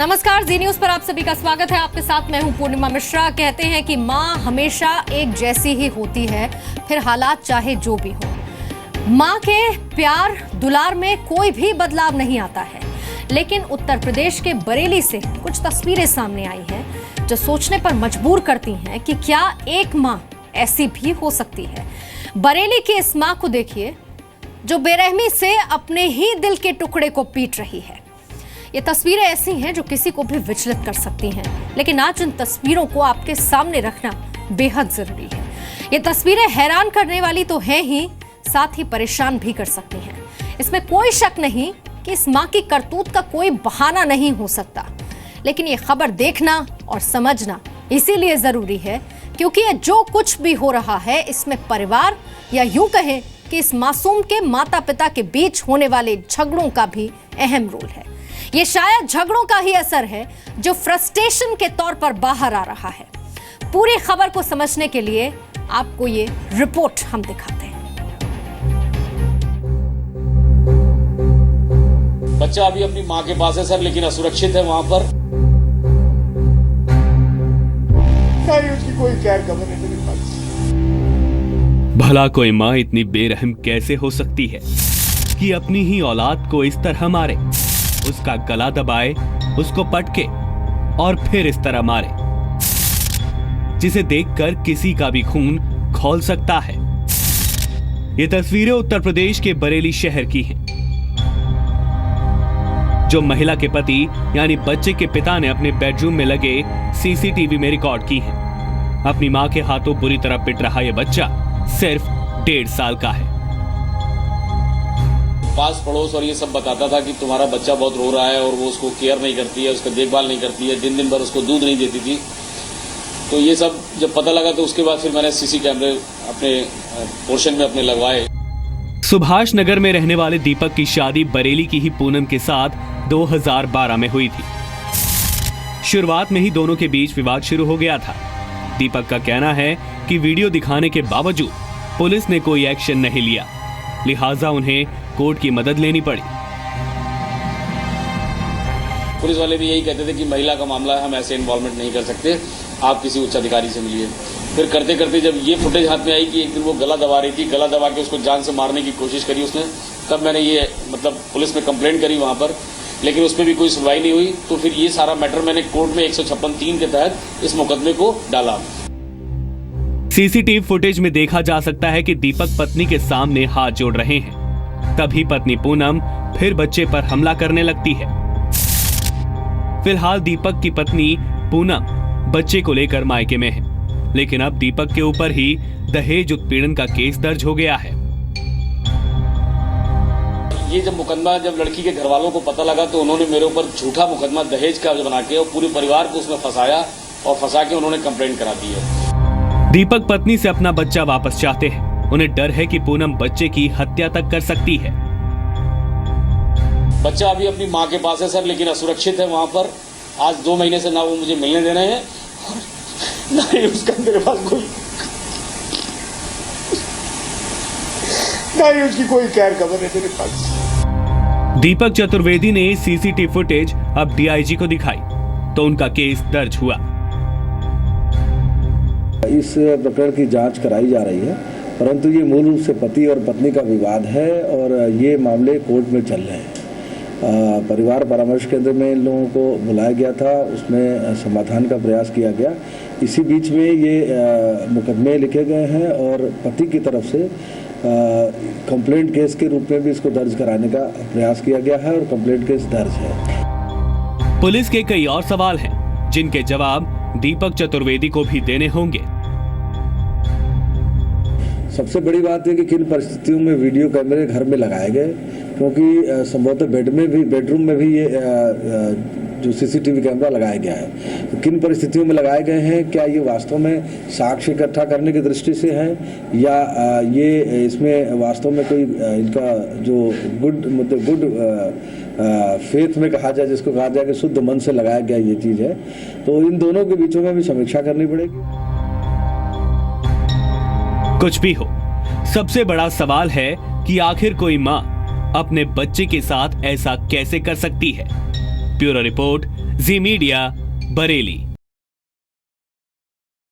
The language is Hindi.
नमस्कार, जी न्यूज पर आप सभी का स्वागत है। आपके साथ मैं हूं पूर्णिमा मिश्रा। कहते हैं कि मां हमेशा एक जैसी ही होती है, फिर हालात चाहे जो भी हो। मां के प्यार दुलार में कोई भी बदलाव नहीं आता है, लेकिन उत्तर प्रदेश के बरेली से कुछ तस्वीरें सामने आई हैं जो सोचने पर मजबूर करती हैं कि क्या एक मां ऐसी भी हो सकती है। बरेली की इस मां को देखिए जो बेरहमी से अपने ही दिल के टुकड़े को पीट रही है। ये तस्वीरें ऐसी हैं जो किसी को भी विचलित कर सकती हैं, लेकिन आज इन तस्वीरों को आपके सामने रखना बेहद जरूरी है। ये तस्वीरें हैरान करने वाली तो हैं ही, साथ ही परेशान भी कर सकती हैं। इसमें कोई शक नहीं कि इस मां की करतूत का कोई बहाना नहीं हो सकता, लेकिन ये खबर देखना और समझना इसीलिए जरूरी है क्योंकि ये जो कुछ भी हो रहा है इसमें परिवार या यूं कहें कि इस मासूम के माता पिता के बीच होने वाले झगड़ों का भी अहम रोल है। ये शायद झगड़ों का ही असर है जो फ्रस्ट्रेशन के तौर पर बाहर आ रहा है। पूरी खबर को समझने के लिए आपको ये रिपोर्ट हम दिखाते हैं। बच्चा अभी अपनी मां के पास है सर, लेकिन असुरक्षित है वहां पर। उसकी कोई खैर खबर नहीं मेरे पास। भला कोई मां इतनी बेरहम कैसे हो सकती है कि अपनी ही औलाद को इस तरह मारे, उसका गला दबाए, उसको पटके और फिर इस तरह मारे, जिसे देखकर किसी का भी खून खौल सकता है। ये तस्वीरें उत्तर प्रदेश के बरेली शहर की हैं, जो महिला के पति यानी बच्चे के पिता ने अपने बेडरूम में लगे सीसीटीवी में रिकॉर्ड की हैं। अपनी मां के हाथों बुरी तरह पिट रहा यह बच्चा सिर्फ 1.5 साल का है। पास पड़ोस और ये सब बताता था कि तुम्हारा बच्चा बहुत रो रहा है और वो उसको केयर नहीं करती है, उसका देखभाल नहीं करती है, दिन भर उसको दूध नहीं देती थी। तो ये सब जब पता लगा तो उसके बाद फिर मैंने सीसी कैमरे अपने पोर्शन में अपने लगवाए। सुभाष नगर में रहने वाले दीपक की शादी बरेली की ही पूनम के साथ 2012 में हुई थी। शुरुआत में ही दोनों के बीच विवाद शुरू हो गया था। दीपक का कहना है कि वीडियो दिखाने के बावजूद पुलिस ने कोई एक्शन नहीं लिया, लिहाजा उन्हें कोर्ट की मदद लेनी पड़ी। पुलिस वाले भी यही कहते थे कि महिला का मामला है, हम ऐसे इन्वॉल्वमेंट नहीं कर सकते, आप किसी उच्च अधिकारी से मिलिए। फिर करते करते जब ये फुटेज हाथ में आई कि एक दिन वो गला दबा रही थी, गला दबा के उसको जान से मारने की कोशिश करी उसने, तब मैंने ये पुलिस में कंप्लेंट करी वहां पर, लेकिन उस पर भी कोई सुनवाई नहीं हुई। तो फिर ये सारा मैटर मैंने कोर्ट में 156(3) के तहत इस मुकदमे को डाला। सीसीटीवी फुटेज में देखा जा सकता है कि दीपक पत्नी के सामने हाथ जोड़ रहे हैं। तभी पत्नी पूनम फिर बच्चे पर हमला करने लगती है। फिलहाल दीपक की पत्नी पूनम बच्चे को लेकर मायके में है, लेकिन अब दीपक के ऊपर ही दहेज उत्पीड़न का केस दर्ज हो गया है। ये जब मुकदमा जब लड़की के घर वालों को पता लगा तो उन्होंने मेरे ऊपर झूठा मुकदमा दहेज का बना के और पूरे परिवार को उसमें फंसाया और फंसा के उन्होंने कंप्लेंट करा दी है। दीपक पत्नी से अपना बच्चा वापस चाहते हैं। उन्हें डर है कि पूनम बच्चे की हत्या तक कर सकती है। बच्चा अभी अपनी मां के पास है सर, लेकिन असुरक्षित है वहां पर। आज 2 महीने से ना वो मुझे मिलने दे रहे हैं और ना ही उसका मेरे पास कोई, ना ही उसकी कोई खैर खबर है मेरे पास। दीपक चतुर्वेदी ने सीसीटीवी फुटेज अब डीआईजी को दिखाई तो उनका केस दर्ज हुआ। इस प्रकरण की जांच कराई जा रही है, परंतु ये मूल रूप से पति और पत्नी का विवाद है और ये मामले कोर्ट में चल रहे हैं। परिवार परामर्श केंद्र में इन लोगों को बुलाया गया था, उसमें समाधान का प्रयास किया गया। इसी बीच में ये मुकदमे लिखे गए हैं और पति की तरफ से कंप्लेंट केस के रूप में भी इसको दर्ज कराने का प्रयास किया गया है और कंप्लेंट केस दर्ज है। पुलिस के कई और सवाल हैं जिनके जवाब दीपक चतुर्वेदी को भी देने होंगे। सबसे बड़ी बात है कि किन परिस्थितियों में वीडियो कैमरे घर में लगाए गए, क्योंकि संभवतः बेडरूम में भी ये जो सीसीटीवी कैमरा लगाया गया है, तो किन परिस्थितियों में लगाए गए हैं, क्या ये वास्तव में साक्ष्य इकट्ठा करने की दृष्टि से है या ये इसमें वास्तव में कोई इनका जो गुड फेथ में कहा जाए, जिसको कहा जाए कि शुद्ध मन से लगाया गया ये चीज़ है, तो इन दोनों के बीचों में भी समीक्षा करनी पड़ेगी। कुछ भी हो, सबसे बड़ा सवाल है कि आखिर कोई मां अपने बच्चे के साथ ऐसा कैसे कर सकती है। ब्यूरो रिपोर्ट, जी मीडिया, बरेली।